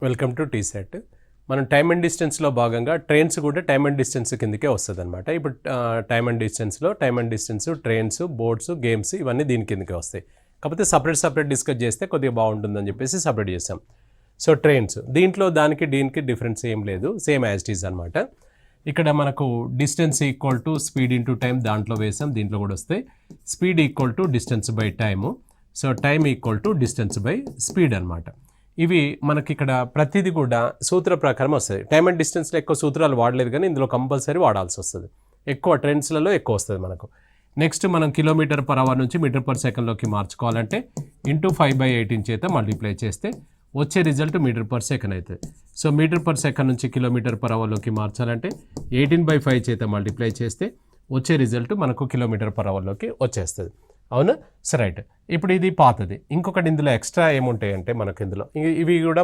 Welcome to టీసెట్. మనం time and డిస్టెన్స్లో భాగంగా ట్రైన్స్ కూడా టైమ్ అండ్ డిస్టెన్స్ కిందకే వస్తుంది అనమాట. ఇప్పుడు time and distance trains, boats, games ఇవన్నీ దీని కిందకే వస్తాయి. కాకపోతే సపరేట్ డిస్కస్ చేస్తే కొద్దిగా బాగుంటుందని చెప్పేసి సపరేట్ చేసాం. సో ట్రైన్స్ దీంట్లో దీనికి డిఫరెన్స్ ఏం లేదు, సేమ్ యాజ్ ఇట్ ఈజ్ అనమాట. ఇక్కడ మనకు distance equal to speed into time దాంట్లో వేసాం, దీంట్లో కూడా వస్తాయి. Speed equal to distance by time, so time equal to distance by speed అనమాట. ఇవి మనకి ఇక్కడ ప్రతిదీ కూడా సూత్ర ప్రకారం వస్తుంది. టైమ్ అండ్ డిస్టెన్స్లో ఎక్కువ సూత్రాలు వాడలేదు, కానీ ఇందులో కంపల్సరీ వాడాల్సి వస్తుంది. ఎక్కువ ట్రెండ్స్లలో ఎక్కువ వస్తుంది మనకు. నెక్స్ట్ మనం కిలోమీటర్ పర్ అవర్ నుంచి మీటర్ పర్ సెకండ్లోకి మార్చుకోవాలంటే ఇంటూ 5/18 చేత మల్టిప్లై చేస్తే వచ్చే రిజల్ట్ మీటర్ పర్ సెకండ్ అవుతుంది. సో మీటర్ పర్ సెకండ్ నుంచి కిలోమీటర్ పర్ అవర్లోకి మార్చాలంటే 18/5 చేత మల్టిప్లై చేస్తే వచ్చే రిజల్ట్ మనకు కిలోమీటర్ పర్ అవర్లోకి వచ్చేస్తుంది. అవునా? సరే, రైట్. ఇప్పుడు ఇది పాతది. ఇంకొకటి ఇందులో ఎక్స్ట్రా ఏముంటాయంటే మనకు ఇందులో ఇవి కూడా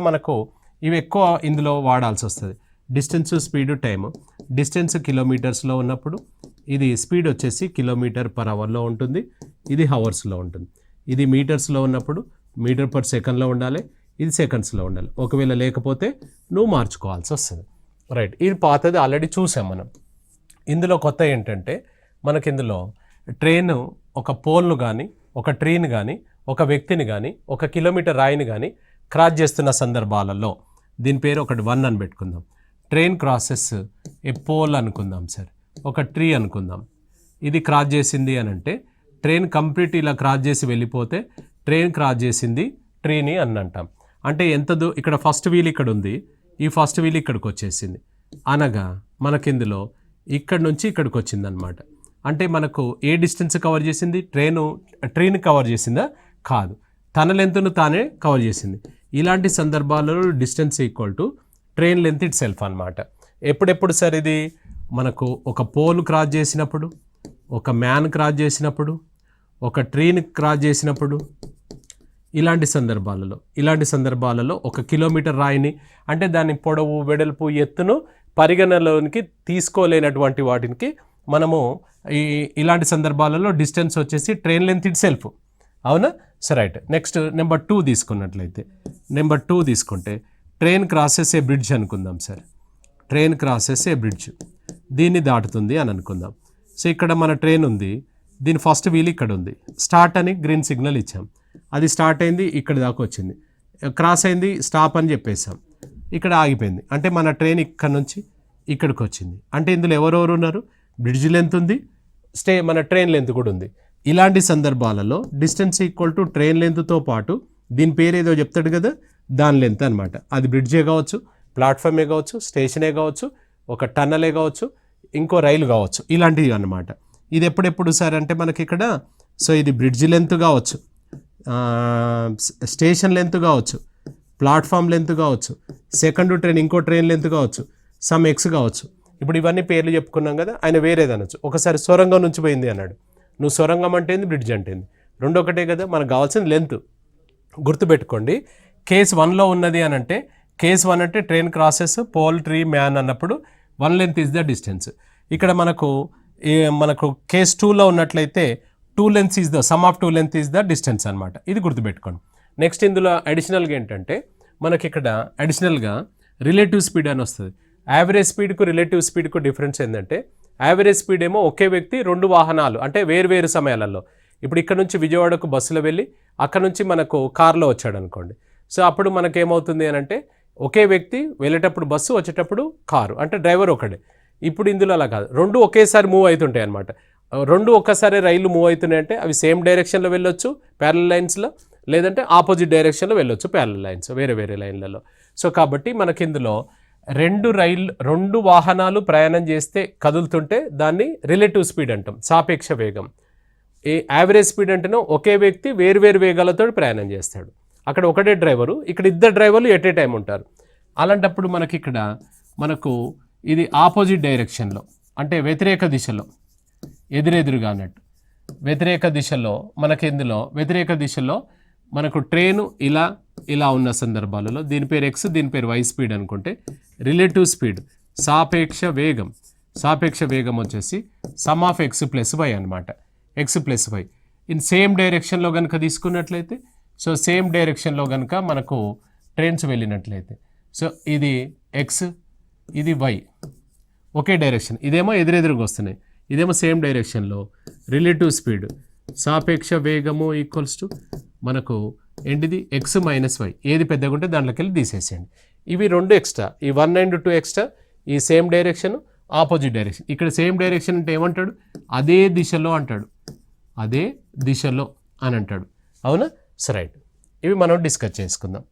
ఇవి ఎక్కువ ఇందులో వాడాల్సి వస్తుంది. Distance, speed, time. డిస్టెన్స్ కిలోమీటర్స్లో ఉన్నప్పుడు ఇది స్పీడ్ వచ్చేసి కిలోమీటర్ పర్ అవర్లో ఉంటుంది, ఇది హవర్స్లో ఉంటుంది. ఇది మీటర్స్లో ఉన్నప్పుడు మీటర్ పర్ సెకండ్లో ఉండాలి, ఇది సెకండ్స్లో ఉండాలి. ఒకవేళ లేకపోతే నువ్వు మార్చుకోవాల్సి వస్తుంది. రైట్, ఇది పాతది ఆల్రెడీ చూసాం మనం. ఇందులో కొత్త ఏంటంటే మనకి ఇందులో ట్రైన్ ఒక పోల్ను కానీ, ఒక ట్రీని కానీ, ఒక వ్యక్తిని కానీ, ఒక కిలోమీటర్ రాయిని కానీ క్రాస్ చేస్తున్న సందర్భాలలో దీని పేరు ఒకటి 1 అని పెట్టుకుందాం. ట్రైన్ క్రాసెస్ ఏ పోల్ అనుకుందాం సార్, ఒక ట్రీ అనుకుందాం. ఇది క్రాస్ చేసింది అని అంటే ట్రైన్ కంప్లీట్ ఇలా క్రాస్ చేసి వెళ్ళిపోతే ట్రైన్ క్రాస్ చేసింది ట్రీని అని అంటాం. అంటే ఇక్కడ ఫస్ట్ వీల్ ఇక్కడ ఉంది, ఈ ఫస్ట్ వీల్ ఇక్కడికి వచ్చేసింది అనగా మనకిందులో ఇక్కడ నుంచి ఇక్కడికి వచ్చిందనమాట. అంటే మనకు ఏ డిస్టెన్స్ కవర్ చేసింది? ట్రైన్ కవర్ చేసిందా? కాదు, తన లెంత్ను తానే కవర్ చేసింది. ఇలాంటి సందర్భాలలో distance equal to train length it self అనమాట. ఎప్పుడెప్పుడు సార్ ఇది? మనకు ఒక పోల్ క్రాస్ చేసినప్పుడు, ఒక మ్యాన్ క్రాస్ చేసినప్పుడు, ఒక ట్రైన్ క్రాస్ చేసినప్పుడు, ఇలాంటి సందర్భాలలో ఒక కిలోమీటర్ రాయిని, అంటే దాని పొడవు, వెడల్పు, ఎత్తును పరిగణలోనికి తీసుకోలేనటువంటి వాటికి మనము ఇలాంటి సందర్భాలలో డిస్టెన్స్ వచ్చేసి ట్రైన్ లెంత్ ఇట్ సెల్ఫ్. అవునా? సరే, రైట్. నెక్స్ట్ నెంబర్ 2 తీసుకున్నట్లయితే, నెంబర్ 2 తీసుకుంటే ట్రైన్ క్రాసెస్ ఏ బ్రిడ్జ్ అనుకుందాం సార్. ట్రైన్ క్రాసెస్ ఏ బ్రిడ్జ్, దీన్ని దాటుతుంది అని అనుకుందాం. సో ఇక్కడ మన ట్రైన్ ఉంది, దీని ఫస్ట్ వీల్ ఇక్కడ ఉంది, స్టార్ట్ అని గ్రీన్ సిగ్నల్ ఇచ్చాం. అది స్టార్ట్ అయింది, ఇక్కడ దాకా వచ్చింది, క్రాస్ అయింది, స్టాప్ అని చెప్పేసాం, ఇక్కడ ఆగిపోయింది. అంటే మన ట్రైన్ ఇక్కడ నుంచి ఇక్కడికి వచ్చింది. అంటే ఇందులో ఎవరెవరు ఉన్నారు? బ్రిడ్జ్ లెంత్ ఉంది, మన ట్రైన్ లెంత్ కూడా ఉంది. ఇలాంటి సందర్భాలలో డిస్టెన్స్ ఈక్వల్ టు ట్రైన్ లెంత్తో పాటు దీని పేరు ఏదో చెప్తాడు కదా, దాని లెంత్ అనమాట. అది బ్రిడ్జే కావచ్చు, ప్లాట్ఫామే కావచ్చు, స్టేషనే కావచ్చు, ఒక టన్నలే కావచ్చు, ఇంకో రైలు కావచ్చు, ఇలాంటివి అన్నమాట. ఇది ఎప్పుడెప్పుడు సార్ అంటే మనకి ఇక్కడ, సో ఇది బ్రిడ్జ్ లెంత్ కావచ్చు, స్టేషన్ లెంత్ కావచ్చు, ప్లాట్ఫామ్ లెంత్ కావచ్చు, సెకండ్ ట్రైన్ ఇంకో ట్రైన్ లెంత్ కావచ్చు, సమ్ ఎక్స్ కావచ్చు. ఇప్పుడు ఇవన్నీ పేర్లు చెప్పుకున్నాం కదా, ఆయన వేరేది అనొచ్చు. ఒకసారి సొరంగం నుంచి పోయింది అన్నాడు, నువ్వు సొరంగం అంటే ఏంది, బ్రిడ్జ్ అంటే ఏంది, రెండు ఒకటే కదా. మనకు కావాల్సింది లెంత్. గుర్తుపెట్టుకోండి, కేస్ 1లో ఉన్నది అని అంటే, కేస్ 1 అంటే train crosses pole, tree, man అన్నప్పుడు 1 లెంత్ ఈజ్ ద డిస్టెన్స్. ఇక్కడ మనకు కేస్ 2లో ఉన్నట్లయితే 2 length is the sum of 2 length is the distance అనమాట. ఇది గుర్తుపెట్టుకోండి. నెక్స్ట్ ఇందులో అడిషనల్గా ఏంటంటే మనకి ఇక్కడ అడిషనల్గా రిలేటివ్ స్పీడ్ అని వస్తుంది. యావరేజ్ స్పీడ్కు రిలేటివ్ స్పీడ్కు డిఫరెన్స్ ఏంటంటే, యావరేజ్ స్పీడ్ ఏమో ఒకే వ్యక్తి 2 వాహనాలు, అంటే వేరు సమయాలలో. ఇప్పుడు ఇక్కడ నుంచి విజయవాడకు బస్సులో వెళ్ళి అక్కడ నుంచి మనకు కార్లో వచ్చాడు అనుకోండి. సో అప్పుడు మనకేమవుతుంది అని అంటే, ఒకే వ్యక్తి వెళ్ళేటప్పుడు బస్సు, వచ్చేటప్పుడు కారు, అంటే డ్రైవర్ ఒకడే. ఇప్పుడు ఇందులో అలా కాదు, 2 ఒకేసారి మూవ్ అవుతుంటాయి అనమాట. 2 ఒక్కసారి రైళ్ళు మూవ్ అవుతున్నాయి అంటే అవి సేమ్ డైరెక్షన్లో వెళ్ళొచ్చు ప్యారలల్ లైన్స్లో, లేదంటే ఆపోజిట్ డైరెక్షన్లో వెళ్ళొచ్చు ప్యారలల్ లైన్స్, వేరే లైన్లలో. సో కాబట్టి మనకి ఇందులో 2 వాహనాలు ప్రయాణం చేస్తే కదులుతుంటే దాన్ని రిలేటివ్ స్పీడ్ అంటాం, సాపేక్ష వేగం. ఈ యావరేజ్ స్పీడ్ అంటేనో ఒకే వ్యక్తి వేరు వేగాలతో ప్రయాణం చేస్తాడు. అక్కడ ఒకటే డ్రైవరు, ఇక్కడ 2 డ్రైవర్లు ఎట్ ఏ టైం ఉంటారు. అలాంటప్పుడు మనకు ఇది ఆపోజిట్ డైరెక్షన్లో, అంటే వ్యతిరేక దిశలో, ఎదురెదురుగా అన్నట్టు వ్యతిరేక దిశలో, వ్యతిరేక దిశలో మనకు ట్రైను ఇలా ఉన్న సందర్భాలలో దీని పేరు ఎక్స్, దీని పేరు వై స్పీడ్ అనుకుంటే, రిలేటివ్ స్పీడ్ సాపేక్ష వేగం వచ్చేసి sum of X plus Y అనమాట. X plus Y in same డైరెక్షన్లో కనుక తీసుకున్నట్లయితే, సో సేమ్ డైరెక్షన్లో కనుక మనకు ట్రైన్స్ వెళ్ళినట్లయితే, సో ఇది ఎక్స్, ఇది వై, ఒకే డైరెక్షన్. ఇదేమో ఎదురెదురుగా వస్తున్నాయి, ఇదేమో సేమ్ డైరెక్షన్లో. రిలేటివ్ స్పీడ్, సాపేక్ష వేగము ఈక్వల్స్ టు మనకు ఏంటిది ఎక్స్ మైనస్ వై. ఏది పెద్దగా ఉంటే దాంట్లోకి వెళ్ళి తీసేసేయండి. ఇవి రెండు ఎక్స్ట్రా, ఈ 1 and 2 ఎక్స్ట్రా, ఈ సేమ్ డైరెక్షన్ ఆపోజిట్ డైరెక్షన్. ఇక్కడ సేమ్ డైరెక్షన్ అంటే ఏమంటాడు, అదే దిశలో అంటాడు, అదే దిశలో అని అంటాడు. అవునా? సరే, ఇవి మనం డిస్కస్ చేసుకుందాం.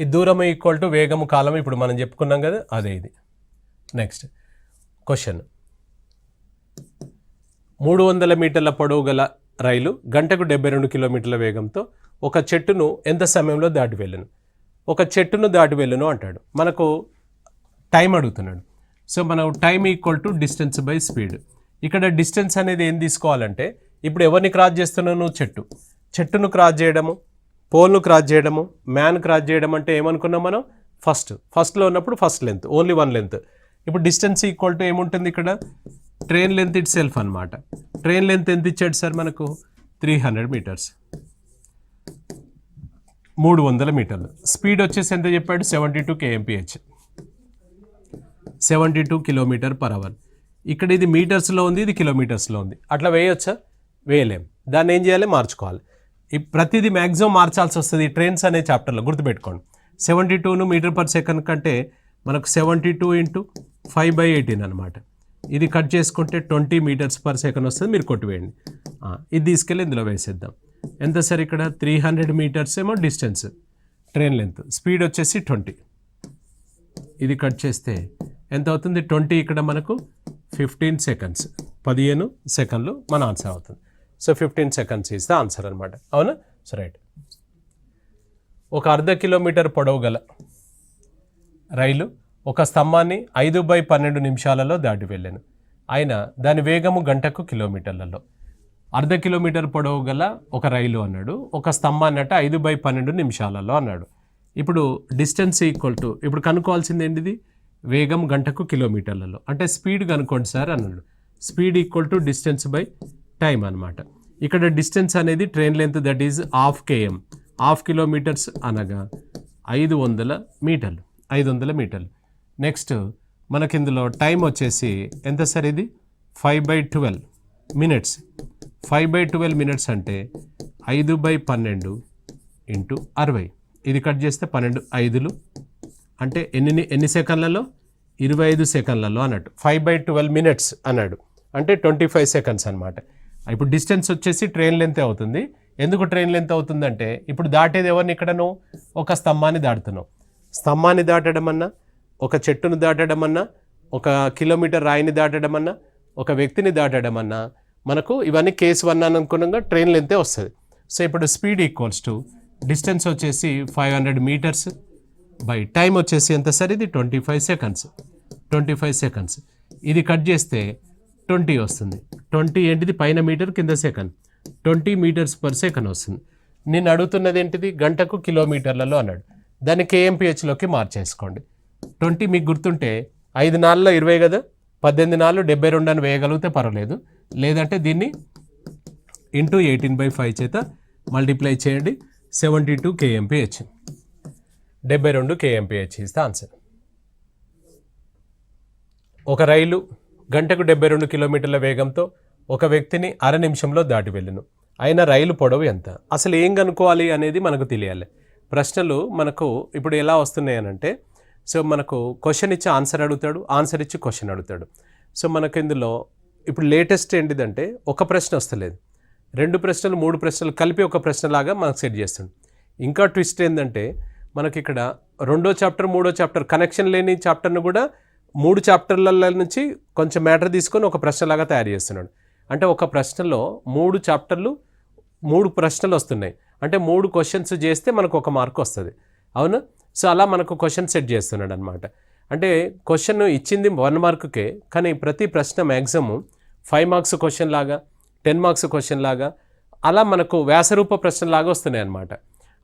ఈ దూరం ఈక్వల్ టు వేగము కాలం ఇప్పుడు మనం చెప్పుకున్నాం కదా, అదే ఇది. నెక్స్ట్ క్వశ్చన్, 300 మీటర్ల పొడవు గల రైలు గంటకు 72 కిలోమీటర్ల వేగంతో ఒక చెట్టును ఎంత సమయంలో దాటి వెళ్ళను? ఒక చెట్టును దాటి వెళ్ళను అంటాడు. మనకు టైం అడుగుతున్నాడు. సో మనం time equal to distance by speed. ఇక్కడ డిస్టెన్స్ అనేది ఏం తీసుకోవాలంటే, ఇప్పుడు ఎవరిని క్రాస్ చేస్తున్నాను? చెట్టును క్రాస్ చేయడము, పోల్ను క్రాస్ చేయడము, మ్యాన్ క్రాస్ చేయడం అంటే ఏమనుకున్నాం మనం? ఫస్ట్లో ఉన్నప్పుడు ఫస్ట్ లెంత్, ఓన్లీ 1 లెంత్. ఇప్పుడు డిస్టెన్స్ ఈక్వల్ టు ఏముంటుంది ఇక్కడ? ట్రైన్ లెంత్ ఇట్ సెల్ఫ్ అనమాట. ట్రైన్ లెంత్ ఎంత ఇచ్చాడు సార్ మనకు? 300 మీటర్స్, 300 మీటర్లు. స్పీడ్ వచ్చేసి ఎంత చెప్పాడు? 72 kmph, 72 km/h. ఇక్కడ ఇది మీటర్స్లో ఉంది, ఇది కిలోమీటర్స్లో ఉంది. అట్లా వేయొచ్చా? వేయలేం. దాన్ని ఏం చేయాలి? మార్చుకోవాలి. ప్రతిదీ మ్యాక్సిమం మార్చాల్సి వస్తుంది ఈ ట్రైన్స్ అనే చాప్టర్లో, గుర్తుపెట్టుకోండి. 72ను మీటర్/సెకండ్ కంటే మనకు 72 × 5/18 అనమాట. ఇది కట్ చేసుకుంటే 20 మీటర్స్/సెకండ్ వస్తుంది. మీరు కొట్టివేయండి. ఇది తీసుకెళ్ళి ఇందులో వేసేద్దాం. ఎంత సార్? ఇక్కడ 300 మీటర్స్ ఏమో డిస్టెన్స్, ట్రైన్ లెంత్, స్పీడ్ వచ్చేసి 20. ఇది కట్ చేస్తే ఎంత అవుతుంది? 20 ఇక్కడ మనకు 15 సెకండ్స్, 15 సెకండ్లు మన ఆన్సర్ అవుతుంది. So 15 seconds is the answer అనమాట. అవునా? So right. ఒక 1/2 కిలోమీటర్ పొడవు గల రైలు ఒక స్తంభాన్ని 5/12 నిమిషాలలో దాటి వెళ్ళాను. అయినా దాని వేగము గంటకు కిలోమీటర్లలో. 1/2 కిలోమీటర్ పొడవు గల ఒక రైలు అన్నాడు, ఒక స్తంభాన్ని అట 5/12 నిమిషాలలో అన్నాడు. ఇప్పుడు డిస్టెన్స్ ఈక్వల్ టు, ఇప్పుడు కనుక్కోవాల్సింది ఏంటిది? వేగం గంటకు కిలోమీటర్లలో. అంటే స్పీడ్ కనుక్కోండి సార్ అన్నాడు. Speed equal to distance by time అనమాట. ఇక్కడ డిస్టెన్స్ అనేది train length, that is 1/2 km, 1/2 kilometres అనగా 500 మీటర్లు, 500 మీటర్లు. నెక్స్ట్ మనకి ఇందులో టైం వచ్చేసి ఎంత సార్? ఇది 5/12 మినిట్స్. 5/12 మినిట్స్ అంటే 5/12 × 60. ఇది కట్ చేస్తే 12 5లు అంటే ఎన్ని సెకండ్లలో? 25 సెకండ్లలో అన్నట్టు. 5/12 మినిట్స్ అన్నాడు అంటే 25 సెకండ్స్ అనమాట. ఇప్పుడు డిస్టెన్స్ వచ్చేసి ట్రైన్ లెంత్ అవుతుంది. ఎందుకు ట్రైన్ లెంత్ అవుతుందంటే, ఇప్పుడు దాటేది ఎవరిని? ఇక్కడ నువ్వు ఒక స్తంభాన్ని దాటుతున్నావు. స్తంభాన్ని దాటడం అన్నా, ఒక చెట్టును దాటడం అన్నా, ఒక కిలోమీటర్ రాయిని దాటడం అన్నా, ఒక వ్యక్తిని దాటడం అన్నా, మనకు ఇవన్నీ కేస్ 1 అని అనుకున్నాగా ట్రైన్ లెంతే వస్తుంది. సో ఇప్పుడు స్పీడ్ ఈక్వల్స్ టు డిస్టెన్స్ వచ్చేసి 500 మీటర్స్ బై టైం వచ్చేసి ఎంత సార్? ఇది 25 సెకండ్స్, 25 సెకండ్స్. ఇది కట్ చేస్తే 20 వస్తుంది. 20 ఏంటిది? పైన మీటర్, కింద సెకండ్. 20 మీటర్స్/సెకండ్ వస్తుంది. నేను అడుగుతున్నది ఏంటిది? గంటకు కిలోమీటర్లలో అన్నాడు. దాన్ని kmph మార్చేసుకోండి. 20 మీకు గుర్తుంటే 5 నాళ్ళలో 20 కదా, 18 నాళ్ళు 72 అని వేయగలిగితే పర్వాలేదు. లేదంటే దీన్ని ఇంటూ 18/5 చేత మల్టిప్లై చేయండి. 72 kmph, 72 kmph is the answer. ఒక రైలు గంటకు 72 కిలోమీటర్ల వేగంతో ఒక వ్యక్తిని అర నిమిషంలో దాటి వెళ్ళును. అయినా రైలు పొడవు ఎంత? అసలు ఏం కనుక్కోవాలి అనేది మనకు తెలియాలి. ప్రశ్నలు మనకు ఇప్పుడు ఎలా వస్తున్నాయి అనంటే, సో మనకు క్వశ్చన్ ఇచ్చి ఆన్సర్ అడుగుతాడు, ఆన్సర్ ఇచ్చి క్వశ్చన్ అడుగుతాడు. సో మనకు ఇందులో ఇప్పుడు లేటెస్ట్ ఏంటిదంటే, ఒక ప్రశ్న వస్తలేదు, 2 ప్రశ్నలు 3 ప్రశ్నలు కలిపి ఒక ప్రశ్నలాగా మనకు సెట్ చేస్తాడు. ఇంకా ట్విస్ట్ ఏంటంటే, మనకి ఇక్కడ 2వ చాప్టర్ 3వ చాప్టర్ కనెక్షన్ లేని చాప్టర్ను కూడా 3 చాప్టర్ల నుంచి కొంచెం మ్యాటర్ తీసుకొని ఒక ప్రశ్నలాగా తయారు చేస్తున్నాడు. అంటే ఒక ప్రశ్నలో 3 చాప్టర్లు 3 ప్రశ్నలు వస్తున్నాయి. అంటే 3 క్వశ్చన్స్ చేస్తే మనకు 1 మార్క్ వస్తుంది. అవునా? సో అలా మనకు క్వశ్చన్ సెట్ చేస్తున్నాడు అనమాట. అంటే క్వశ్చన్ ఇచ్చింది 1 మార్కుకే, కానీ ప్రతి ప్రశ్న మ్యాక్సిమం 5 మార్క్స్ క్వశ్చన్ లాగా, 10 మార్క్స్ క్వశ్చన్ లాగా, అలా మనకు వ్యాసరూప ప్రశ్నలాగా వస్తున్నాయి అన్నమాట.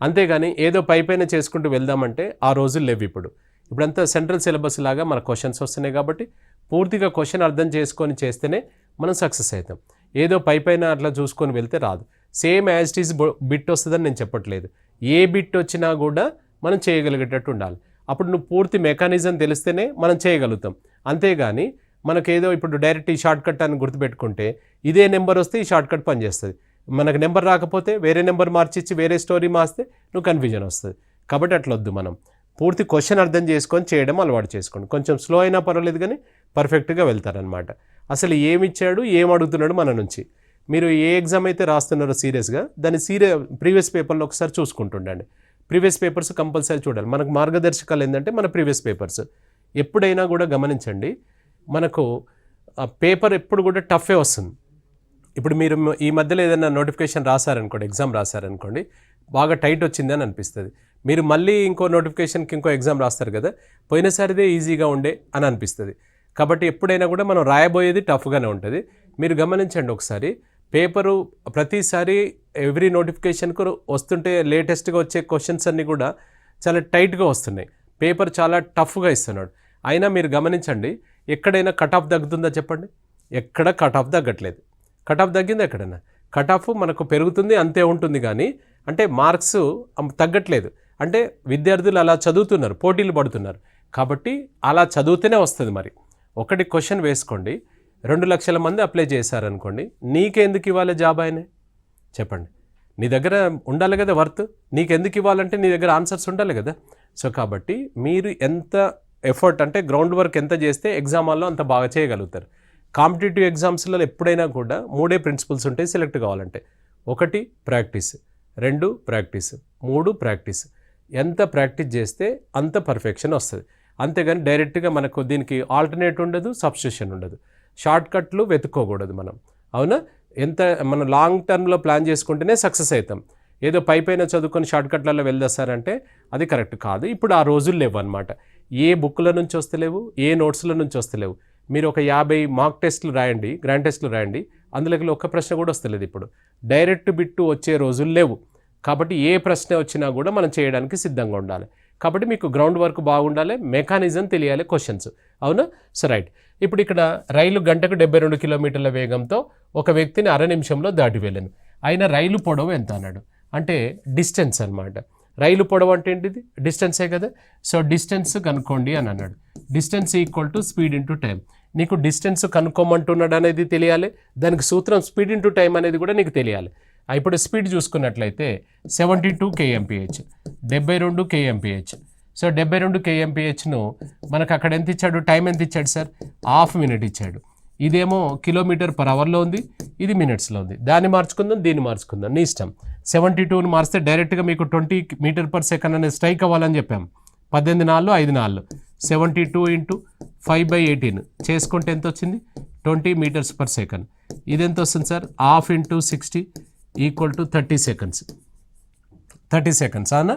అంతేగాని ఏదో పైపైన చేసుకుంటూ వెళ్దామంటే ఆ రోజులు లేవు. ఇప్పుడంతా సెంట్రల్ సిలబస్ లాగా మన క్వశ్చన్స్ వస్తున్నాయి కాబట్టి పూర్తిగా క్వశ్చన్ అర్థం చేసుకొని చేస్తేనే మనం సక్సెస్ అవుతాం. ఏదో పైపైన అట్లా చూసుకొని వెళ్తే రాదు. Same as it is bit వస్తుందని నేను చెప్పట్లేదు. ఏ బిట్ వచ్చినా కూడా మనం చేయగలిగేటట్టు ఉండాలి. అప్పుడు నువ్వు పూర్తి మెకానిజం తెలిస్తేనే మనం చేయగలుగుతాం. అంతేగాని మనకేదో ఇప్పుడు డైరెక్ట్ ఈ షార్ట్ కట్ అని గుర్తుపెట్టుకుంటే ఇదే నెంబర్ వస్తే ఈ షార్ట్ కట్ పనిచేస్తుంది. మనకు నెంబర్ రాకపోతే వేరే నెంబర్ మార్చిచ్చి వేరే స్టోరీ మార్చితే నువ్వు కన్ఫ్యూజన్ వస్తుంది. కాబట్టి అట్లా వద్దు. మనం పూర్తి క్వశ్చన్ అర్థం చేసుకొని చేయడం అలవాటు చేసుకోండి. కొంచెం స్లో అయినా పర్వాలేదు కానీ పర్ఫెక్ట్గా వెళ్తారనమాట. అసలు ఏమి ఇచ్చాడు, ఏం అడుగుతున్నాడు మన నుంచి. మీరు ఏ ఎగ్జామ్ అయితే రాస్తున్నారో సీరియస్గా దాన్ని ప్రీవియస్ పేపర్లో ఒకసారి చూసుకుంటుండండి. ప్రీవియస్ పేపర్స్ కంపల్సరీ చూడాలి. మనకు మార్గదర్శకాలు ఏంటంటే మన ప్రీవియస్ పేపర్స్. ఎప్పుడైనా కూడా గమనించండి, మనకు పేపర్ ఎప్పుడు కూడా టఫే వస్తుంది. ఇప్పుడు మీరు ఈ మధ్యలో ఏదైనా నోటిఫికేషన్ రాశారనుకోండి, ఎగ్జామ్ రాశారనుకోండి, బాగా టైట్ వచ్చింది అని అనిపిస్తుంది. మీరు మళ్ళీ ఇంకో నోటిఫికేషన్కి ఇంకో ఎగ్జామ్ రాస్తారు కదా, పోయినసారిదే ఈజీగా ఉండే అని అనిపిస్తుంది. కాబట్టి ఎప్పుడైనా కూడా మనం రాయబోయేది టఫ్గానే ఉంటుంది. మీరు గమనించండి ఒకసారి, పేపరు ప్రతిసారి ఎవ్రీ నోటిఫికేషన్కు వస్తుంటే లేటెస్ట్గా వచ్చే క్వశ్చన్స్ అన్నీ కూడా చాలా టైట్గా వస్తున్నాయి. పేపర్ చాలా టఫ్గా ఇస్తున్నాడు. అయినా మీరు గమనించండి, ఎక్కడైనా కట్ ఆఫ్ తగ్గుతుందా చెప్పండి? ఎక్కడ కట్ ఆఫ్ తగ్గట్లేదు. కట్ ఆఫ్ తగ్గింది ఎక్కడైనా? కట్ ఆఫ్ మనకు పెరుగుతుంది, అంతే ఉంటుంది. కానీ అంటే మార్క్స్ తగ్గట్లేదు. అంటే విద్యార్థులు అలా చదువుతున్నారు, పోటీలు పడుతున్నారు. కాబట్టి అలా చదివితేనే వస్తుంది. మరి ఒకటి క్వశ్చన్ వేసుకోండి, 2 లక్షల మంది అప్లై చేశారనుకోండి, నీకెందుకు ఇవ్వాలి జాబ్ ఆయనే చెప్పండి? నీ దగ్గర ఉండాలి కదా వర్త్. నీకెందుకు ఇవ్వాలంటే నీ దగ్గర ఆన్సర్స్ ఉండాలి కదా. సో కాబట్టి మీరు ఎంత ఎఫర్ట్ అంటే గ్రౌండ్ వర్క్ ఎంత చేస్తే ఎగ్జామ్ హాల్లో అంత బాగా చేయగలుగుతారు. కాంపిటేటివ్ ఎగ్జామ్స్లో ఎప్పుడైనా కూడా 3 ప్రిన్సిపల్స్ ఉంటాయి సెలెక్ట్ కావాలంటే. 1 ప్రాక్టీస్, 2 ప్రాక్టీస్, 3 ప్రాక్టీస్. ఎంత ప్రాక్టీస్ చేస్తే అంత పర్ఫెక్షన్ వస్తుంది. అంతేగాని డైరెక్ట్గా మనకు దీనికి ఆల్టర్నేట్ ఉండదు, సబ్స్టిట్యూషన్ ఉండదు. షార్ట్ కట్లు వెతుక్కోకూడదు మనం. అవునా? ఎంత మనం లాంగ్ టర్మ్లో ప్లాన్ చేసుకుంటేనే సక్సెస్ అవుతాం. ఏదో పైపైన చదువుకొని షార్ట్ కట్లలో వెళ్ళేస్తారంటే అది కరెక్ట్ కాదు. ఇప్పుడు ఆ రోజులు లేవు అనమాట. ఏ బుక్ల నుంచి వస్తలేవు, ఏ నోట్స్ల నుంచి వస్తలేవు. మీరు ఒక 50 మాక్ టెస్టులు రాయండి, గ్రాండ్ టెస్టులు రాయండి, అందులోకి ఒక్క ప్రశ్న కూడా వస్తలేదు. ఇప్పుడు డైరెక్ట్ బిట్టు వచ్చే రోజులు లేవు. కాబట్టి ఏ ప్రశ్న వచ్చినా కూడా మనం చేయడానికి సిద్ధంగా ఉండాలి. కాబట్టి మీకు గ్రౌండ్ వర్క్ బాగుండాలి, మెకానిజం తెలియాలి, క్వశ్చన్స్. అవునా? So right. ఇప్పుడు ఇక్కడ రైలు గంటకు 72 కిలోమీటర్ల వేగంతో ఒక వ్యక్తిని 1/2 నిమిషంలో దాటి వెళ్ళాను. అయినా రైలు పొడవు ఎంత అన్నాడు. అంటే డిస్టెన్స్ అనమాట. రైలు పొడవు అంటే ఏంటిది? డిస్టెన్సే కదా. సో డిస్టెన్స్ కనుక్కోండి అని అన్నాడు. Distance equal to speed into time. నీకు డిస్టెన్స్ కనుక్కోమంటున్నాడు అనేది తెలియాలి, దానికి సూత్రం స్పీడ్ ఇంటూ టైం అనేది కూడా నీకు తెలియాలి. ఇప్పుడు స్పీడ్ చూసుకున్నట్లయితే 72 kmph, 72 kmph. సో 72 kmpHను మనకు అక్కడ ఎంత ఇచ్చాడు, టైం ఎంత ఇచ్చాడు సార్? ½ మినిట్ ఇచ్చాడు. ఇదేమో కిలోమీటర్ పర్ అవర్లో ఉంది, ఇది మినిట్స్లో ఉంది. దాన్ని మార్చుకుందాం, దీన్ని మార్చుకుందాం, నీ ఇష్టం. 72ని మార్స్తే డైరెక్ట్గా మీకు 20 మీటర్ పర్ సెకండ్ అనేది స్ట్రైక్ అవ్వాలని చెప్పాం. 18 నాళ్ళు 5 నాళ్ళు 72 × 5/18 చేసుకుంటే ఎంత వచ్చింది? 20 మీటర్స్ పర్ సెకండ్. ఇది ఎంత వస్తుంది sir? ½ × 60 equal to 30 seconds. 30 seconds అన్న.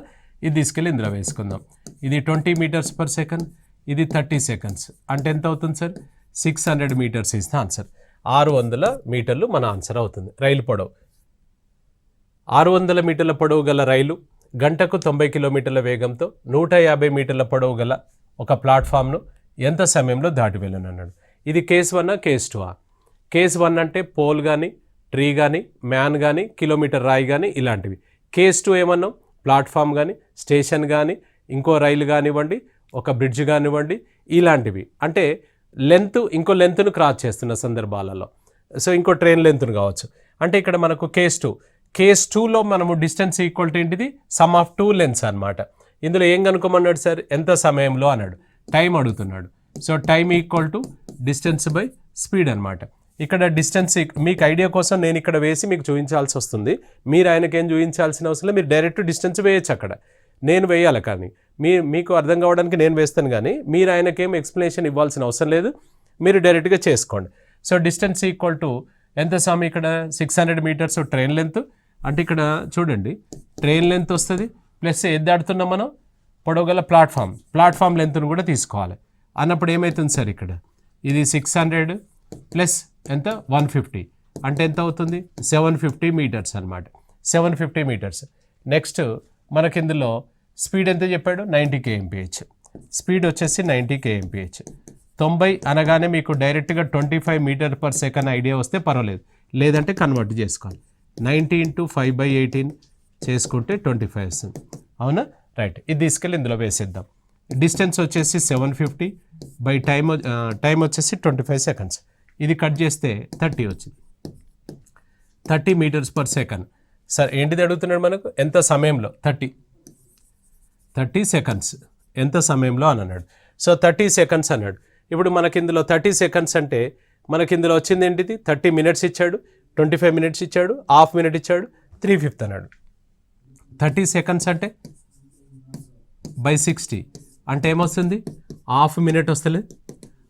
ఇది తీసుకెళ్ళి ఇందులో వేసుకుందాం. ఇది 20 మీటర్స్ పర్ సెకండ్, ఇది 30 సెకండ్స్. అంటే ఎంత అవుతుంది sir? 600 meters is the answer. 600 మీటర్లు మన ఆన్సర్ అవుతుంది. రైలు పొడవు 600 మీటర్ల పొడవు గల రైలు గంటకు 90 కిలోమీటర్ల వేగంతో 150 మీటర్ల పొడవు గల ఒక ప్లాట్ఫామ్ను ఎంత సమయంలో దాటి వెళ్ళను అన్నాడు. ఇది కేస్ 1 కేస్ 2? కేస్ 1 అంటే పోల్ కానీ, ట్రీ కానీ, మ్యాన్ కానీ, కిలోమీటర్ రాయి కానీ ఇలాంటివి. కేస్ 2 ఏమన్నాం? ప్లాట్ఫామ్ కానీ, స్టేషన్ కానీ, ఇంకో రైలు కానివ్వండి, ఒక బ్రిడ్జ్ కానివ్వండి, ఇలాంటివి. అంటే లెంత్ ఇంకో లెంత్ను క్రాస్ చేస్తున్న సందర్భాలలో. సో ఇంకో ట్రైన్ లెంత్ను కావచ్చు. అంటే ఇక్కడ మనకు కేస్ 2. కేస్ 2లో మనము డిస్టెన్స్ ఈక్వల్ టు ఏంటిది? సమ్ ఆఫ్ 2 లెంత్స్ అనమాట. ఇందులో ఏం కనుక్కోమన్నాడు సార్? ఎంత సమయంలో అన్నాడు. టైం అడుగుతున్నాడు. So time equal to distance by speed అనమాట. ఇక్కడ డిస్టెన్స్ మీకు ఐడియా కోసం నేను ఇక్కడ వేసి మీకు చూపించాల్సి వస్తుంది. మీరు ఆయనకేం చూపించాల్సిన అవసరం లేదు. మీరు డైరెక్ట్ డిస్టెన్స్ వేయచ్చు. అక్కడ నేను వేయాలి, కానీ మీకు అర్థం కావడానికి నేను వేస్తాను, కానీ మీరు ఆయనకేం ఎక్స్ప్లెనేషన్ ఇవ్వాల్సిన అవసరం లేదు. మీరు డైరెక్ట్గా చేసుకోండి. సో డిస్టెన్స్ ఈక్వల్ టు ఎంత సమయం? ఇక్కడ 600 మీటర్స్ ట్రైన్ లెంత్. అంటే ఇక్కడ చూడండి, ట్రైన్ లెంత్ వస్తుంది ప్లస్ ఏది దాడుతున్నాం మనం? పొడవుగల ప్లాట్ఫామ్ లెంత్ను కూడా తీసుకోవాలి. అన్నప్పుడు ఏమవుతుంది సార్? ఇక్కడ ఇది 600 ప్లస్ ఎంత? 150. అంటే ఎంత అవుతుంది? 750 మీటర్స్ అనమాట. 750 మీటర్స్. నెక్స్ట్ మనకి ఇందులో స్పీడ్ ఎంత చెప్పాడు? 90 kmph. స్పీడ్ వచ్చేసి 90 kmph. 90 అనగానే మీకు డైరెక్ట్గా 25 మీటర్ పర్ సెకండ్ ఐడియా వస్తే పర్వాలేదు, లేదంటే కన్వర్ట్ చేసుకోవాలి. 90 × 5/18 చేసుకుంటే 25 వస్తుంది. అవునా? రైట్, ఇది తీసుకెళ్ళి ఇందులో వేసేద్దాం. డిస్టెన్స్ వచ్చేసి 750 బై టైం వచ్చేసి 25 సెకండ్స్. ఇది కట్ చేస్తే 30 వచ్చింది, 30 మీటర్స్ పర్ సెకండ్. సార్ ఏంటిది అడుగుతున్నాడు మనకు, ఎంత సమయంలో, 30 సెకండ్స్ ఎంత సమయంలో అని అన్నాడు. సో 30 సెకండ్స్ అన్నాడు. ఇప్పుడు మనకి ఇందులో 30 సెకండ్స్ అంటే మనకి ఇందులో వచ్చింది ఏంటిది, 30 మినిట్స్ ఇచ్చాడు, 25 మినిట్స్ ఇచ్చాడు, హాఫ్ మినిట్ ఇచ్చాడు, 3/5 అన్నాడు. 30 సెకండ్స్ అంటే బై 60 అంటే ఏమొస్తుంది, హాఫ్ మినిట్ వస్తలేదు,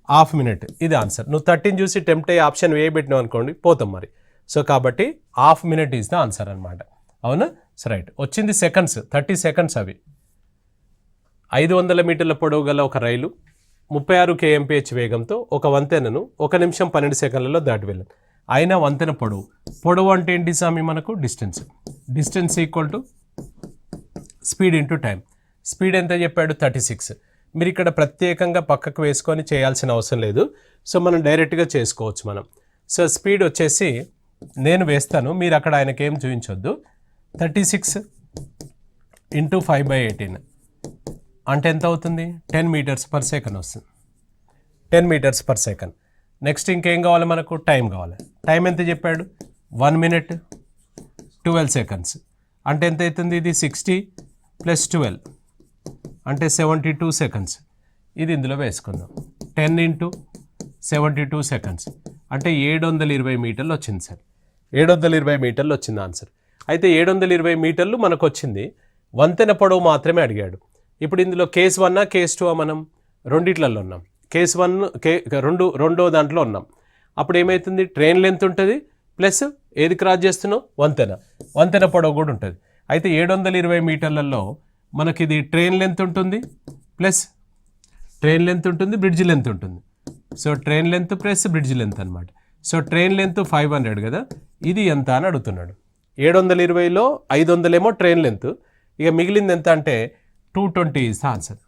హాఫ్ మినిట్. ఇది ఆన్సర్. నువ్వు 30 చూసి టెంప్ట్ అయ్యి ఆప్షన్ ఏ పెట్టినావు అనుకోండి, పోతాం మరి. సో కాబట్టి half minute is the answer అనమాట. అవునా? సో రైట్, వచ్చింది సెకండ్స్, 30 సెకండ్స్. అవి 500 మీటర్ల పొడవు గల ఒక రైలు 36 kmph వేగంతో ఒక వంతెనను 1 నిమిషం 12 సెకండ్లలో దాటి వెళ్ళాను. అయినా వంతెన పొడవు అంటే ఏంటి సామి మనకు, distance equal to speed into time. Speed ఎంత చెప్పాడు, 36. మీరు ఇక్కడ ప్రత్యేకంగా పక్కకు వేసుకొని చేయాల్సిన అవసరం లేదు. సో మనం డైరెక్ట్గా చేసుకోవచ్చు మనం. సో స్పీడ్ వచ్చేసి నేను వేస్తాను, మీరు అక్కడ ఆయనకి ఏం చూపించొద్దు. 36 ఇంటూ 5/18 అంటే ఎంత అవుతుంది, 10 మీటర్స్ పర్ సెకండ్ వస్తుంది. 10 మీటర్స్ పర్ సెకండ్. నెక్స్ట్ ఇంకేం కావాలి మనకు, టైం కావాలి. టైం ఎంత చెప్పాడు, 1 మినిట్ 12 సెకండ్స్ అంటే ఎంత అవుతుంది, ఇది 60 + 12 అంటే 72 సెకండ్స్. ఇది ఇందులో వేసుకుందాం. 10 ఇంటూ 72 సెకండ్స్ అంటే 720 మీటర్లు వచ్చింది సార్. 720 మీటర్లు వచ్చింది ఆన్సర్. అయితే 720 మీటర్లు మనకు వచ్చింది, వంతెన పొడవు మాత్రమే అడిగాడు. ఇప్పుడు ఇందులో కేస్ 1 కేస్ 2 మనం రెండిట్లలో ఉన్నాం. కేస్ 1 రెండో దాంట్లో ఉన్నాం. అప్పుడు ఏమవుతుంది, ట్రైన్ లెంత్ ఉంటుంది ప్లస్ ఏది క్రాస్ చేస్తున్నావు, వంతెన పొడవు కూడా ఉంటుంది. అయితే 720 మీటర్లలో మనకి ఇది ట్రైన్ లెంత్ ఉంటుంది ప్లస్ బ్రిడ్జ్ లెంత్ ఉంటుంది. So train length plus bridge length అనమాట. సో ట్రైన్ లెంత్ 500 కదా, ఇది ఎంత అని అడుగుతున్నాడు. 720లో 500 ఏమో ట్రైన్ లెంత్, ఇక మిగిలింది ఎంత అంటే 220 ఇస్ ఆన్సర్.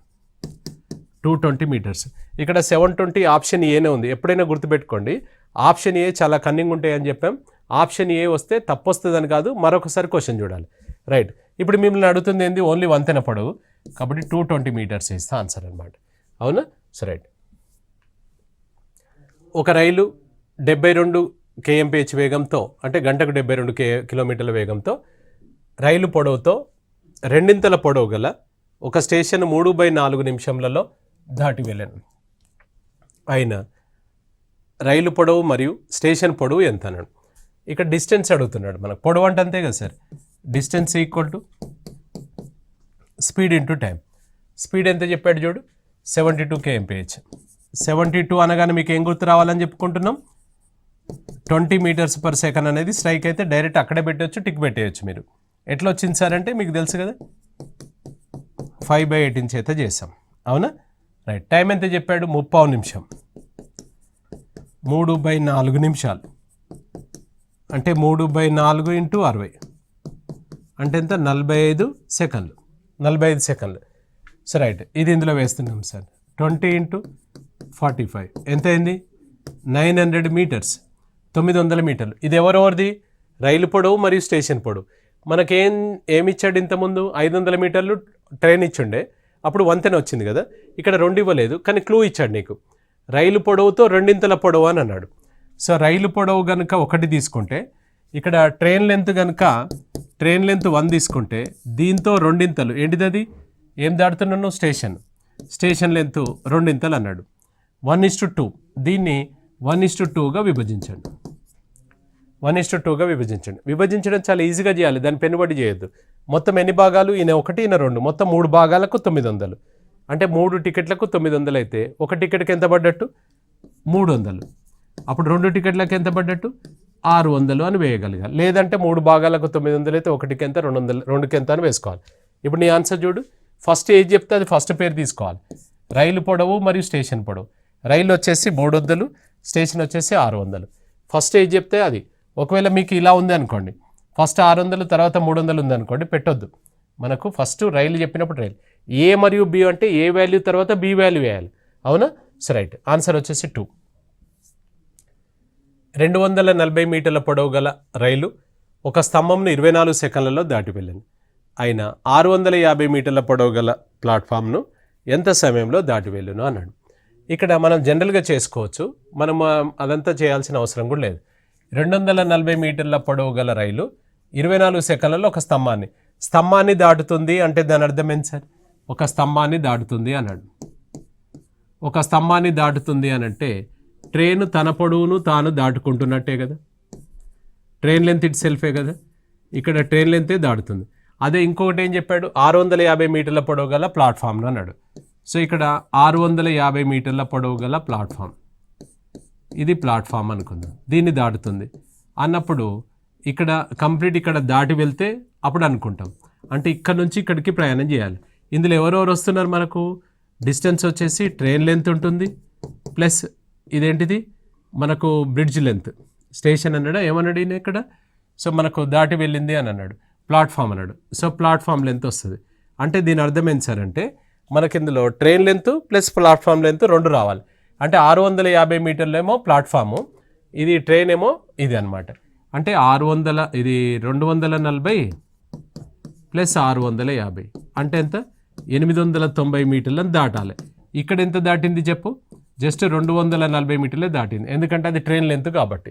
220 మీటర్స్. ఇక్కడ 720 ఆప్షన్ ఏనే ఉంది. ఎప్పుడైనా గుర్తుపెట్టుకోండి, ఆప్షన్ ఏ చాలా కన్నింగ్ ఉంటాయి అని చెప్పాం. ఆప్షన్ ఏ వస్తే తప్పు వస్తుందని కాదు, మరొకసారి క్వశ్చన్ చూడాలి. రైట్, ఇప్పుడు మిమ్మల్ని అడుగుతుంది ఏంది, ఓన్లీ వంతెన పొడవు, కాబట్టి 220 మీటర్స్ ఇస్ ఆన్సర్ అనమాట. అవునా? సో రైట్, ఒక రైలు 72 kmph వేగంతో అంటే గంటకు 72 కిలోమీటర్ల వేగంతో రైలు పొడవుతో రెండింతల పొడవు గల ఒక స్టేషన్ 3/4 నిమిషంలలో దాటి వెళ్ళాను. అయినా రైలు పొడవు మరియు స్టేషన్ పొడవు ఎంత అన్నాడు. ఇక్కడ డిస్టెన్స్ అడుగుతున్నాడు మనకు. పొడవు అంటే అంతే కదా sir, distance equal to speed into time. Speed ఎంత చెప్పాడు చూడు, 72 kmph. 72 అనగానే మీకు ఏం గుర్తు రావాలని చెప్పుకుంటున్నాం, 20 మీటర్స్ పర్ సెకండ్ అనేది స్ట్రైక్ అయితే డైరెక్ట్ అక్కడే పెట్టవచ్చు, టిక్ పెట్టేయచ్చు. మీరు ఎట్లా వచ్చింది సార్ అంటే మీకు తెలుసు కదా, 5/18 చేత చేసాం. అవునా? రైట్, టైం ఎంత చెప్పాడు, 30 నిమిషం. 3/4 నిమిషాలు అంటే 3/4 ఇంటూ 60 అంటే ఎంత, 45 సెకండ్లు. 45 సెకండ్లు. సో రైట్, ఇది ఇందులో వేస్తున్నాం సార్. 20 ఇంటూ 45 ఎంత అయింది, 900 మీటర్స్, 900 మీటర్లు. ఇది ఎవరెవరిది, రైలు పొడవు మరియు స్టేషన్ పొడవు. ఏమి ఇచ్చాడు ఇంతకుముందు, 500 మీటర్లు ట్రైన్ ఇచ్చుండే, అప్పుడు వంతెన వచ్చింది కదా. ఇక్కడ 2 ఇవ్వలేదు, కానీ క్లూ ఇచ్చాడు నీకు, రైలు పొడవుతో రెండింతల పొడవు అని అన్నాడు. సో రైలు పొడవు కనుక 1 తీసుకుంటే, ఇక్కడ ట్రైన్ లెంత్ కనుక ట్రైన్ లెంత్ 1 తీసుకుంటే, దీంతో రెండింతలు ఏంటిది, అది ఏం దాడుతున్నాను, స్టేషన్ లెంత్ రెండింతలు అన్నాడు. 1:2, దీన్ని 1:2గా విభజించండి. 1:2గా విభజించడం చాలా ఈజీగా చేయాలి, దాన్ని పెనుబడి చేయొద్దు. మొత్తం ఎన్ని భాగాలు, ఈయన 1 ఈయన 2, మొత్తం 3 భాగాలకు 900. అంటే 3 టికెట్లకు 900 అయితే ఒక టికెట్కి ఎంత పడ్డట్టు, 300. అప్పుడు 2 టికెట్లకు ఎంత పడ్డట్టు, 600 అని వేయగలిగాలి. లేదంటే 3 భాగాలకు 900 అయితే ఒకటికి ఎంత, 2కి ఎంత అని వేసుకోవాలి. ఇప్పుడు నీ ఆన్సర్ చూడు, ఫస్ట్ ఏది చెప్తే అది ఫస్ట్ పేరు తీసుకోవాలి. రైలు పొడవు మరియు స్టేషన్ పొడవు. రైలు వచ్చేసి 300, స్టేషన్ వచ్చేసి 600. ఫస్ట్ ఏది చెప్తే అది. ఒకవేళ మీకు ఇలా ఉంది అనుకోండి, ఫస్ట్ 600 తర్వాత 300 ఉంది అనుకోండి, పెట్టొద్దు. మనకు ఫస్ట్ రైలు చెప్పినప్పుడు రైలు ఏ మరియు బి అంటే ఏ వాల్యూ తర్వాత బి వాల్యూ వేయాలి. అవునా? సో రైట్, ఆన్సర్ వచ్చేసి 2. 240 మీటర్ల పొడవు గల రైలు ఒక స్తంభంను 24 సెకండ్లలో దాటి వెళ్ళింది. అయిన 650 మీటర్ల పొడవు గల ప్లాట్ఫామ్ను ఎంత సమయంలో దాటి వెళ్ళును అన్నాడు. ఇక్కడ మనం జనరల్గా చేసుకోవచ్చు, మనం అదంతా చేయాల్సిన అవసరం కూడా లేదు. 240 మీటర్ల పొడవు గల రైలు 24 సెకన్లలో ఒక స్తంభాన్ని దాటుతుంది అంటే దాని అర్థం ఏంటి సార్? ఒక స్తంభాన్ని దాటుతుంది అన్నాడు. ఒక స్తంభాన్ని దాటుతుంది అని అంటే ట్రైన్ తన పొడవును తాను దాటుకుంటున్నట్టే కదా. ట్రైన్ లెంత్ ఇట్ సెల్ఫే కదా, ఇక్కడ ట్రైన్ లెంతే దాటుతుంది. అదే ఇంకొకటి ఏం చెప్పాడు? 650 మీటర్ల పొడవు గల ప్లాట్ఫామ్ను అన్నాడు. సో ఇక్కడ 650 మీటర్ల పొడవు గల ప్లాట్ఫామ్, ఇది ప్లాట్ఫామ్ అనుకుందాం, దీన్ని దాటుతుంది అన్నప్పుడు ఇక్కడ కంప్లీట్ ఇక్కడ దాటి వెళ్తే అప్పుడు అనుకుంటాం అంటే ఇక్కడ నుంచి ఇక్కడికి ప్రయాణం చేయాలి. ఇందులో ఎవరెవరు వస్తున్నారు? మనకు డిస్టెన్స్ వచ్చేసి ట్రైన్ లెంత్ ఉంటుంది, ప్లస్ ఇదేంటిది మనకు బ్రిడ్జ్ లెంత్. స్టేషన్ అన్నాడా, ఏమన్నాడు ఈయన ఇక్కడ? సో మనకు దాటి వెళ్ళింది అని అన్నాడు, ప్లాట్ఫామ్ అన్నాడు. సో ప్లాట్ఫామ్ లెంత్ వస్తుంది అంటే దీని అర్థం ఏంటి సార్ అంటే మనకి ఇందులో train length plus platform length రెండు రావాలి. అంటే 650 మీటర్లు ఏమో ప్లాట్ఫాము, ఇది ట్రైన్ ఏమో ఇది అనమాట. అంటే 600, ఇది 240 ప్లస్ 650 అంటే ఎంత? 890 మీటర్లను దాటాలి. ఇక్కడ ఎంత దాటింది చెప్పు? జస్ట్ 240 మీటర్లే దాటింది, ఎందుకంటే అది ట్రైన్ లెంత్ కాబట్టి.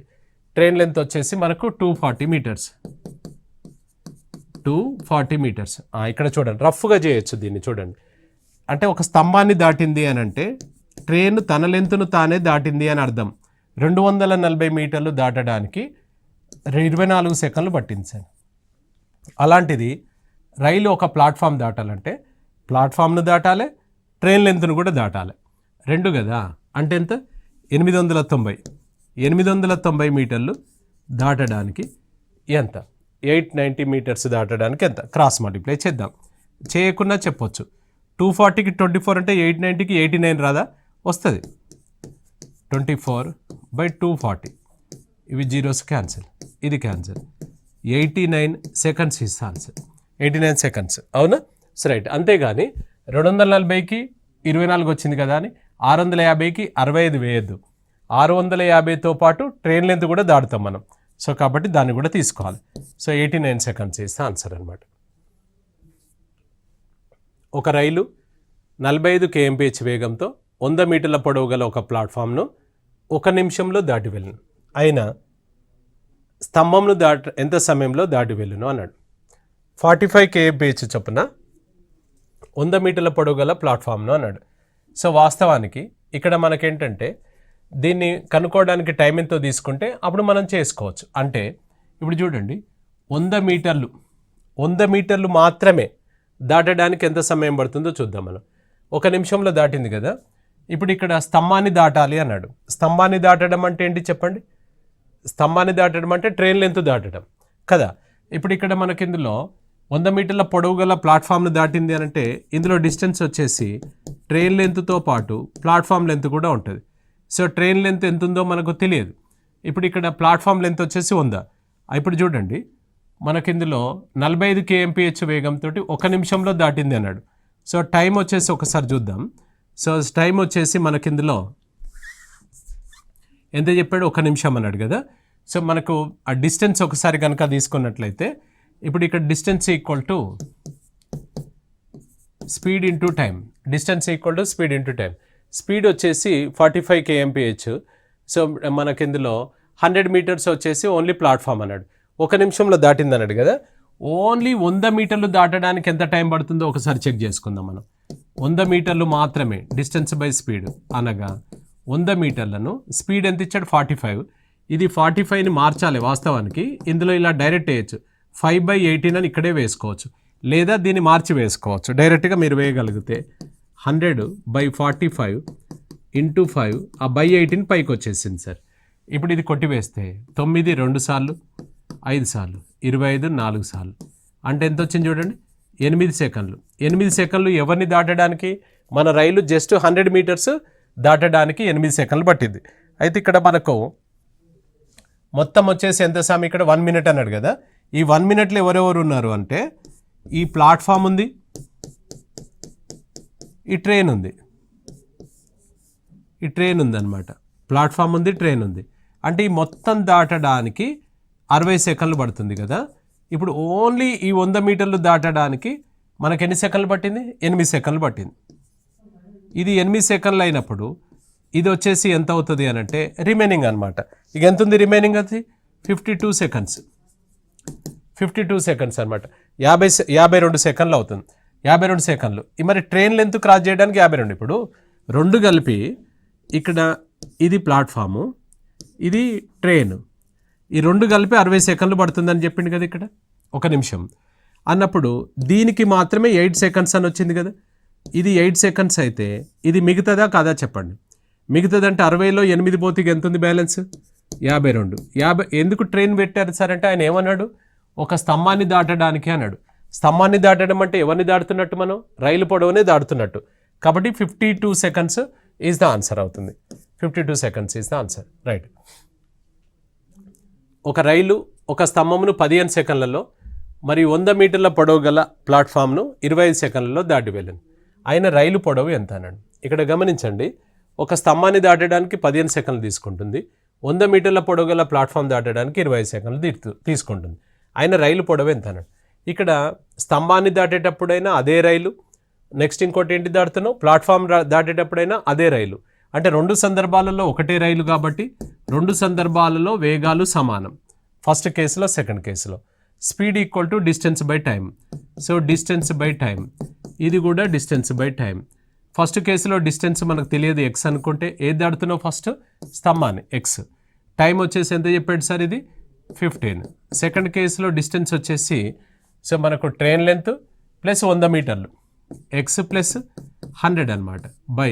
ట్రైన్ లెంత్ వచ్చేసి మనకు 240 మీటర్స్. 240 మీటర్స్. ఇక్కడ చూడండి, రఫ్గా చేయొచ్చు దీన్ని, చూడండి. అంటే ఒక స్తంభాన్ని దాటింది అని అంటే ట్రైన్ తన లెంత్ను తానే దాటింది అని అర్థం. 240 మీటర్లు దాటడానికి 24 సెకండ్లు పట్టింది సార్. అలాంటిది రైలు ఒక ప్లాట్ఫామ్ దాటాలంటే ప్లాట్ఫామ్ను దాటాలి, ట్రైన్ లెంత్ను కూడా దాటాలి, రెండు కదా. అంటే ఎంత? 890 మీటర్లు దాటడానికి ఎంత? 890 మీటర్స్ దాటడానికి ఎంత? క్రాస్ మల్టిప్లై చేద్దాం, చేయకుండా చెప్పొచ్చు. 240కి 24 అంటే 890కి 89 రాదా? వస్తుంది. 24/240, ఇవి జీరోస్ క్యాన్సిల్, ఇది cancel. 89 seconds is answer. 89 seconds, అవునా? So right. అంతేగాని 240కి 24 వచ్చింది కదా అని 650కి 65 వేయద్దు. 650తో పాటు ట్రైన్ లెంత్ కూడా దాటుతాం మనం. సో కాబట్టి దాన్ని కూడా తీసుకోవాలి. సో 89 సెకండ్స్ ఇస్ ఆన్సర్ అనమాట. ఒక రైలు 45 kmph వేగంతో 100 మీటర్ల పొడవు గల ఒక ప్లాట్ఫామ్ను 1 నిమిషంలో దాటి వెళ్ళను, అయినా స్తంభంను ఎంత సమయంలో దాటి వెళ్ళును అన్నాడు. 45 kmph చొప్పున 100 మీటర్ల పొడవు గల ప్లాట్ఫామ్ను అన్నాడు. సో వాస్తవానికి ఇక్కడ మనకేంటంటే దీన్ని కనుక్కోవడానికి టైం ఎంతో తీసుకుంటే అప్పుడు మనం చేసుకోవచ్చు. అంటే ఇప్పుడు చూడండి, 100 మీటర్లు మాత్రమే దాటడానికి ఎంత సమయం పడుతుందో చూద్దాం మనం. 1 నిమిషంలో దాటింది కదా. ఇప్పుడు ఇక్కడ స్తంభాన్ని దాటాలి అన్నాడు. స్తంభాన్ని దాటడం అంటే ఏంటి చెప్పండి? స్తంభాన్ని దాటడం అంటే ట్రైన్ లెంత్ దాటడం కదా. ఇప్పుడు ఇక్కడ మనకి ఇందులో 100 మీటర్ల పొడవు గల ప్లాట్ఫామ్ను దాటింది అని అంటే ఇందులో డిస్టెన్స్ వచ్చేసి ట్రైన్ లెంత్తో పాటు ప్లాట్ఫామ్ లెంత్ కూడా ఉంటుంది. సో ట్రైన్ లెంత్ ఎంత ఉందో మనకు తెలియదు. ఇప్పుడు ఇక్కడ ప్లాట్ఫామ్ లెంత్ వచ్చేసి 100. ఇప్పుడు చూడండి, మనకి ఇందులో 45 kmph వేగంతో 1 నిమిషంలో దాటింది అన్నాడు. సో టైం వచ్చేసి ఒకసారి చూద్దాం. సో టైం వచ్చేసి మనకి ఇందులో ఎంత చెప్పాడు? 1 నిమిషం అన్నాడు కదా. సో మనకు ఆ డిస్టెన్స్ ఒకసారి కనుక తీసుకున్నట్లయితే ఇప్పుడు ఇక్కడ distance equal to speed into time. Distance equal to speed into time. Speed వచ్చేసి 45 kmph. సో మనకి ఇందులో 100 మీటర్స్ వచ్చేసి ఓన్లీ ప్లాట్ఫామ్ అన్నాడు. 1 నిమిషంలో దాటింది అన్నాడు కదా. ఓన్లీ 100 మీటర్లు దాటడానికి ఎంత టైం పడుతుందో ఒకసారి చెక్ చేసుకుందాం మనం. 100 మీటర్లు మాత్రమే డిస్టెన్స్ బై స్పీడ్ అనగా 100 మీటర్లను స్పీడ్ ఎంత ఇచ్చాడు? 45. ఇది 45ని మార్చాలి వాస్తవానికి. ఇందులో ఇలా డైరెక్ట్ వేయచ్చు, 5/18 అని ఇక్కడే వేసుకోవచ్చు, లేదా దీన్ని మార్చి వేసుకోవచ్చు. డైరెక్ట్గా మీరు వేయగలిగితే 100/45 × 5 ఆ /18 పైకి వచ్చేసింది సార్. ఇప్పుడు ఇది కొట్టి వేస్తే 9 2 సార్లు, 5 సార్లు, 25 4 సార్లు అంటే ఎంత వచ్చింది చూడండి? 8 సెకండ్లు. 8 సెకండ్లు ఎవరిని దాటడానికి? మన రైలు జస్ట్ 100 మీటర్స్ దాటడానికి 8 సెకండ్లు పట్టింది. అయితే ఇక్కడ మనకు మొత్తం వచ్చేసి ఎంత సమయం? ఇక్కడ 1 మినిట్ అన్నాడు కదా. ఈ 1 మినిట్లో ఎవరెవరు ఉన్నారు అంటే ఈ ప్లాట్ఫామ్ ఉంది, ఈ ట్రైన్ ఉంది, ఈ ట్రైన్ ఉందన్నమాట. ప్లాట్ఫామ్ ఉంది, ట్రైన్ ఉంది. అంటే ఈ మొత్తం దాటడానికి 60 సెకండ్లు పడుతుంది కదా. ఇప్పుడు ఓన్లీ ఈ 100 మీటర్లు దాటడానికి మనకు ఎన్ని సెకండ్లు పట్టింది? 8 సెకండ్లు పట్టింది. ఇది 8 సెకండ్లు అయినప్పుడు ఇది వచ్చేసి ఎంత అవుతుంది అని అంటే రిమైనింగ్ అనమాట. ఇక ఎంత ఉంది రిమైనింగ్? అది 52 సెకండ్స్. 52 సెకండ్స్ అనమాట. 52 సెకండ్లు అవుతుంది. 52 సెకండ్లు. మరి ట్రైన్ లెంత్ క్రాస్ చేయడానికి 52. ఇప్పుడు రెండు కలిపి ఇక్కడ ఇది ప్లాట్ఫాము, ఇది ట్రైన్, ఈ రెండు కలిపి 60 సెకండ్లు పడుతుందని చెప్పింది కదా ఇక్కడ. 1 నిమిషం అన్నప్పుడు దీనికి మాత్రమే 8 సెకండ్స్ అని వచ్చింది కదా. ఇది 8 సెకండ్స్ అయితే ఇది మిగతాదా కాదా చెప్పండి. మిగతాదంటే 60లో 8 పోతే ఎంత ఉంది బ్యాలెన్స్? 52. ఎందుకు ట్రైన్ పెట్టారు సార్ అంటే ఆయన ఏమన్నాడు? ఒక స్తంభాన్ని దాటడానికి అన్నాడు. స్తంభాన్ని దాటడం అంటే ఎవరిని దాటుతున్నట్టు? మనం రైలు పొడవునే దాటుతున్నట్టు. కాబట్టి 52 సెకండ్స్ ఈజ్ ద ఆన్సర్ అవుతుంది. 52 seconds is the answer. Right. ఒక రైలు ఒక స్తంభమును 15 సెకండ్లలో మరియు 100 మీటర్ల పొడవు గల ప్లాట్ఫామ్ను 25 సెకండ్లలో దాటి వెళ్ళింది. ఆయన రైలు పొడవు ఎంత అన్నాడు. ఇక్కడ గమనించండి, ఒక స్తంభాన్ని దాటడానికి 15 సెకండ్లు తీసుకుంటుంది, 100 మీటర్ల పొడవు గల ప్లాట్ఫామ్ దాటడానికి 25 సెకండ్లు తీసుకుంటుంది. ఆయన రైలు పొడవు ఎంత అన్నాడు. ఇక్కడ స్తంభాన్ని దాటేటప్పుడైనా అదే రైలు, నెక్స్ట్ ఇంకోటి ఏంటి దాటుతున్నావు, ప్లాట్ఫామ్ దాటేటప్పుడైనా అదే రైలు. అంటే 2 సందర్భాలలో ఒకటే రైలు కాబట్టి 2 సందర్భాలలో వేగాలు సమానం. ఫస్ట్ కేసులో సెకండ్ కేసులో speed equal to distance by time. So distance by time, ఇది కూడా డిస్టెన్స్ బై టైం. ఫస్ట్ కేసులో డిస్టెన్స్ మనకు తెలియదు ఎక్స్ అనుకుంటే ఏది దాడుతున్నావు? ఫస్ట్ స్తంభాన్ని ఎక్స్. టైం వచ్చేసి ఎంత చెప్పాడు సార్? ఇది 15. సెకండ్ కేసులో డిస్టెన్స్ వచ్చేసి సో మనకు ట్రైన్ లెంత్ ప్లస్ 100 మీటర్లు ఎక్స్ ప్లస్ 100 అనమాట బై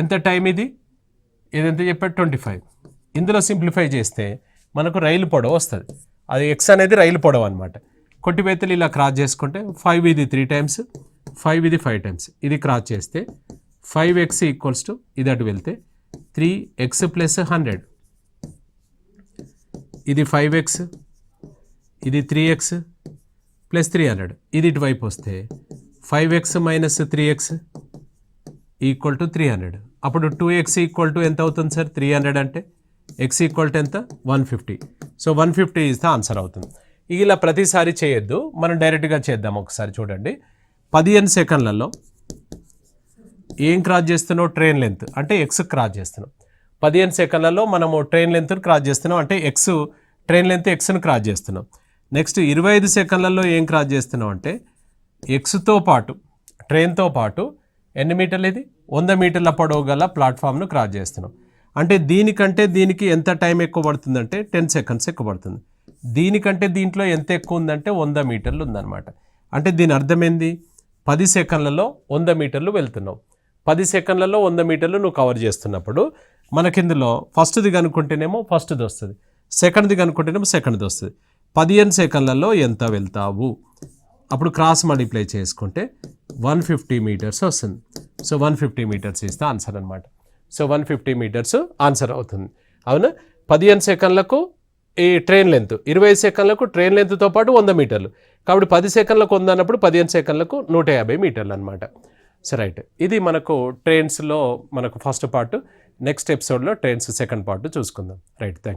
ఎంత టైం? ఇది ఎంత చెప్పాడు? 25. ఇందులో సింప్లిఫై చేస్తే మనకు రైలు పొడవు వస్తుంది. అది ఎక్స్ అనేది రైలు పొడవు అనమాట. కొట్టివేతలు ఇలా క్రాస్ చేసుకుంటే 5 ఇది 3 టైమ్స్, 5 ఇది 5 టైమ్స్. ఇది క్రాస్ చేస్తే 5x ఈక్వల్స్ టు ఇది అటు వెళ్తే 3x ప్లస్ 100. ఇది 5x, ఇది 3x ప్లస్ 300. ఇది ఇటువైపు వస్తే 5x minus 3x equal to 300. అప్పుడు 2x ఈక్వల్ టు ఎంత అవుతుంది సార్? 300 అంటే x ఈక్వల్ టు ఎంత? 150. సో 150 ఈజ్ ద ఆన్సర్ అవుతుంది. ఇలా ప్రతిసారి చేయొద్దు, మనం డైరెక్ట్గా చేద్దాం. ఒకసారి చూడండి, 15 సెకండ్లలో ఏం క్రాస్ చేస్తున్నావు? ట్రైన్ లెంత్ అంటే ఎక్స్ క్రాస్ చేస్తున్నాం. 15 సెకండ్లలో మనము ట్రైన్ లెంత్ను క్రాస్ చేస్తున్నాం అంటే ఎక్స్, ట్రైన్ లెంత్ ఎక్స్ను క్రాస్ చేస్తున్నాం. నెక్స్ట్ 25 సెకండ్లలో ఏం క్రాస్ చేస్తున్నాం అంటే ఎక్స్తో పాటు ట్రైన్తో పాటు ఎన్ని మీటర్లు? ఇది 100 మీటర్ల పొడవు గల ప్లాట్ఫామ్ను క్రాస్ చేస్తున్నాం. అంటే దీనికంటే దీనికి ఎంత టైం ఎక్కువ పడుతుందంటే 10 సెకండ్స్ ఎక్కువ పడుతుంది. దీనికంటే దీంట్లో ఎంత ఎక్కువ ఉందంటే 100 మీటర్లు ఉందన్నమాట. అంటే దీని అర్థం ఏంది? 10 సెకండ్లలో 100 మీటర్లు వెళ్తున్నావు. 10 సెకండ్లలో 100 మీటర్లు నువ్వు కవర్ చేస్తున్నప్పుడు మనకిందులో ఫస్ట్ది కనుక్కుంటేనేమో ఫస్ట్ది వస్తుంది, సెకండ్ది కనుక్కుంటేనేమో సెకండ్ది వస్తుంది. 15 సెకండ్లలో ఎంత వెళ్తావు? అప్పుడు క్రాస్ మల్టిప్లై చేసుకుంటే 150 మీటర్స్ వస్తుంది. సో 150 మీటర్స్ ఇస్తే ఆన్సర్ అనమాట. సో 150 మీటర్స్ ఆన్సర్ అవుతుంది. అవునా? 15 సెకండ్లకు ఈ ట్రైన్ లెంత్, 20 సెకండ్లకు ట్రైన్ లెంత్తో పాటు 100 మీటర్లు. కాబట్టి 10 సెకండ్లకు 100 అన్నప్పుడు 15 సెకండ్లకు 150 మీటర్లు అనమాట. సో రైట్, ఇది మనకు ట్రైన్స్లో మనకు ఫస్ట్ పార్ట్. నెక్స్ట్ ఎపిసోడ్లో ట్రైన్స్ సెకండ్ పార్ట్ చూసుకుందాం. Right, thank you.